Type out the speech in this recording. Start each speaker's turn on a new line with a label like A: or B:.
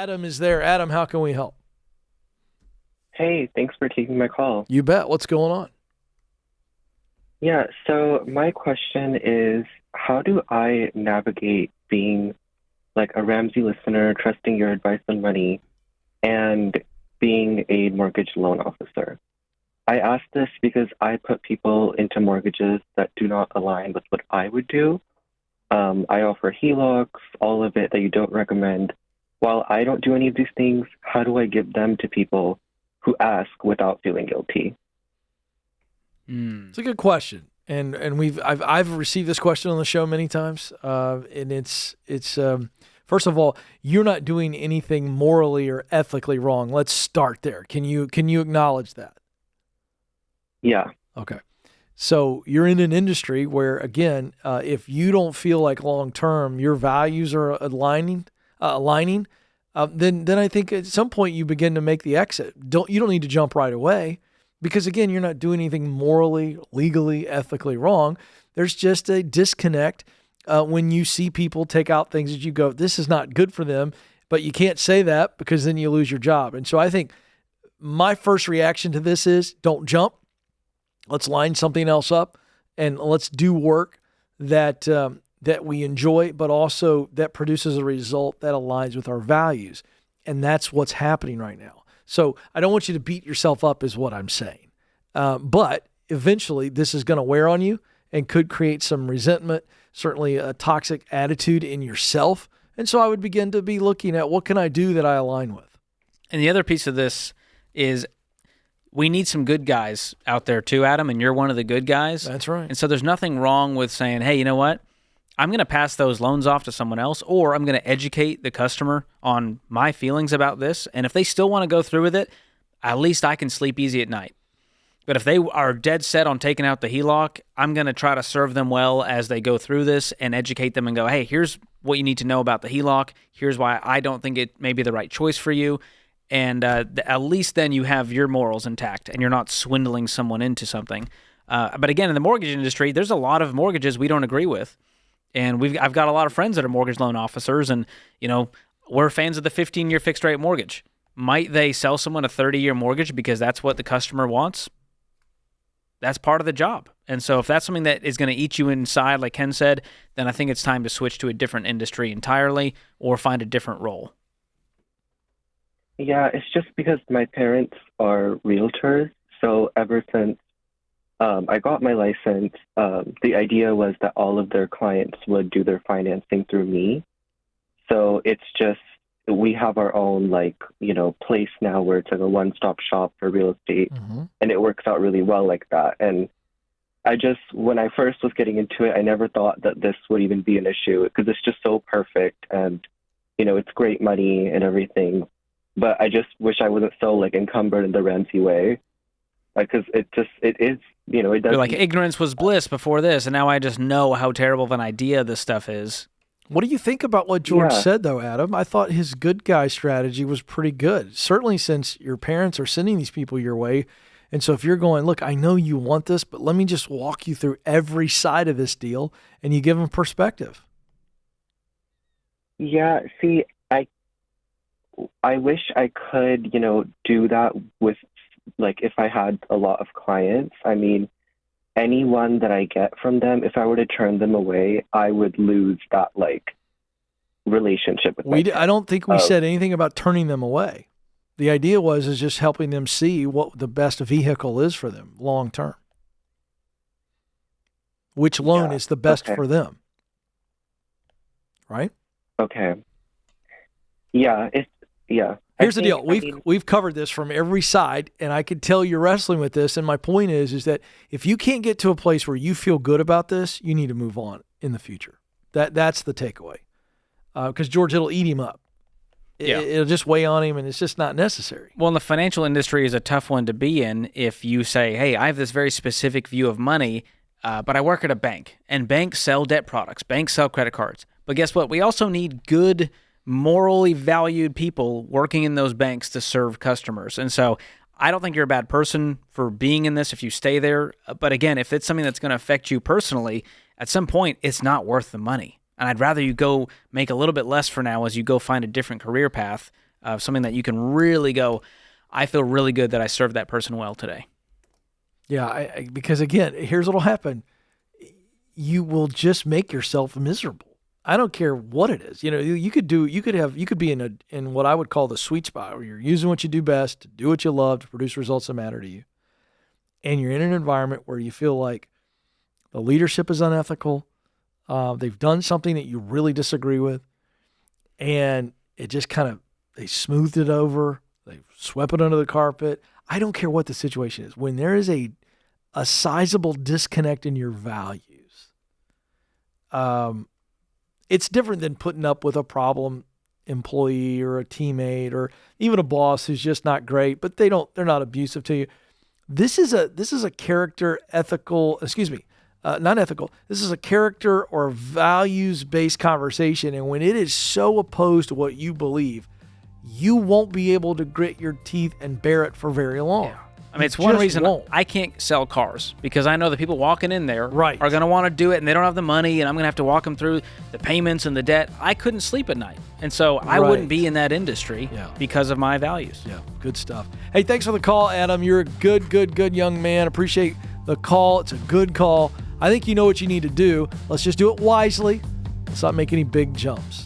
A: Adam is there. Adam, how can we help?
B: Hey, thanks for taking my call.
A: You bet. What's going on?
B: Yeah, so my question is, how do I navigate being like a Ramsey listener, trusting your advice on money, and being a mortgage loan officer? I ask this because I put people into mortgages that do not align with what I would do. I offer HELOCs, all of it that you don't recommend. While I don't do any of these things, how do I give them to people who ask without feeling guilty?
A: It's a good question, and I've received this question on the show many times, and it's first of all, you're not doing anything morally or ethically wrong. Let's start there. Can you acknowledge that?
B: Yeah.
A: Okay. So you're in an industry where, again, if you don't feel like long term your values are aligning, then I think at some point you begin to make the exit. You don't need to jump right away, because again, you're not doing anything morally, legally, ethically wrong. There's just a disconnect when you see people take out things that you go, this is not good for them, but you can't say that because then you lose your job. And so I think my first reaction to this is don't jump. Let's line something else up and let's do work that we enjoy, but also that produces a result that aligns with our values. And that's what's happening right now. So I don't want you to beat yourself up is what I'm saying. But eventually this is going to wear on you and could create some resentment, certainly a toxic attitude in yourself. And so I would begin to be looking at what can I do that I align with.
C: And the other piece of this is we need some good guys out there too, Adam, and you're one of the good guys.
A: That's right.
C: And so there's nothing wrong with saying, hey, you know what? I'm going to pass those loans off to someone else, or I'm going to educate the customer on my feelings about this. And if they still want to go through with it, at least I can sleep easy at night. But if they are dead set on taking out the HELOC, I'm going to try to serve them well as they go through this and educate them and go, hey, here's what you need to know about the HELOC. Here's why I don't think it may be the right choice for you. And at least then you have your morals intact and you're not swindling someone into something. But again, in the mortgage industry, there's a lot of mortgages we don't agree with. And I've got a lot of friends that are mortgage loan officers, and we're fans of the 15-year fixed rate mortgage. Might they sell someone a 30-year mortgage because that's what the customer wants? That's part of the job. And so if that's something that is going to eat you inside, like Ken said, then I think it's time to switch to a different industry entirely or find a different role.
B: Yeah, it's just because my parents are realtors. So ever since I got my license, the idea was that all of their clients would do their financing through me. So it's just, we have our own place now where it's like a one-stop shop for real estate, and it works out really well like that. And when I first was getting into it, I never thought that this would even be an issue because it's just so perfect and, it's great money and everything. But I just wish I wasn't so encumbered in the Ramsey way. Because it is, it does.
C: You're like, ignorance was bliss before this, and now I just know how terrible of an idea this stuff is.
A: What do you think about what George said, though, Adam? I thought his good guy strategy was pretty good, certainly since your parents are sending these people your way. And so if you're going, look, I know you want this, but let me just walk you through every side of this deal, and you give them perspective.
B: Yeah, see, I wish I could, do that with, if I had a lot of clients. I mean, anyone that I get from them, if I were to turn them away, I would lose that, relationship with them.
A: I don't think we said anything about turning them away. The idea is just helping them see what the best vehicle is for them long term. Which loan is the best for them. Right?
B: Okay. Yeah,
A: Here's the deal. We've covered this from every side, and I could tell you're wrestling with this. And my point is that if you can't get to a place where you feel good about this, you need to move on in the future. That's the takeaway. Because George, it'll eat him up. It'll just weigh on him, and it's just not necessary.
C: Well, and the financial industry is a tough one to be in if you say, hey, I have this very specific view of money, but I work at a bank, and banks sell debt products. Banks sell credit cards. But guess what? We also need good, morally valued people working in those banks to serve customers. And so I don't think you're a bad person for being in this if you stay there. But again, if it's something that's going to affect you personally, at some point, it's not worth the money. And I'd rather you go make a little bit less for now as you go find a different career path something that you can really go, I feel really good that I served that person well today.
A: Yeah, because again, here's what'll happen. You will just make yourself miserable. I don't care what it is. You could be in what I would call the sweet spot, where you're using what you do best, to do what you love, to produce results that matter to you. And you're in an environment where you feel like the leadership is unethical. They've done something that you really disagree with, and it just they smoothed it over. They've swept it under the carpet. I don't care what the situation is. When there is a sizable disconnect in your values, it's different than putting up with a problem employee or a teammate or even a boss who's just not great, but they're not abusive to you. This is a character ethical, not ethical. This is a character or values-based conversation. And when it is so opposed to what you believe, you won't be able to grit your teeth and bear it for very long.
C: Yeah. I mean, it's one reason I can't sell cars, because I know the people walking in there are going to want to do it, and they don't have the money, and I'm going to have to walk them through the payments and the debt. I couldn't sleep at night. And so I wouldn't be in that industry because of my values.
A: Yeah, good stuff. Hey, thanks for the call, Adam. You're a good young man. Appreciate the call. It's a good call. I think you know what you need to do. Let's just do it wisely. Let's not make any big jumps.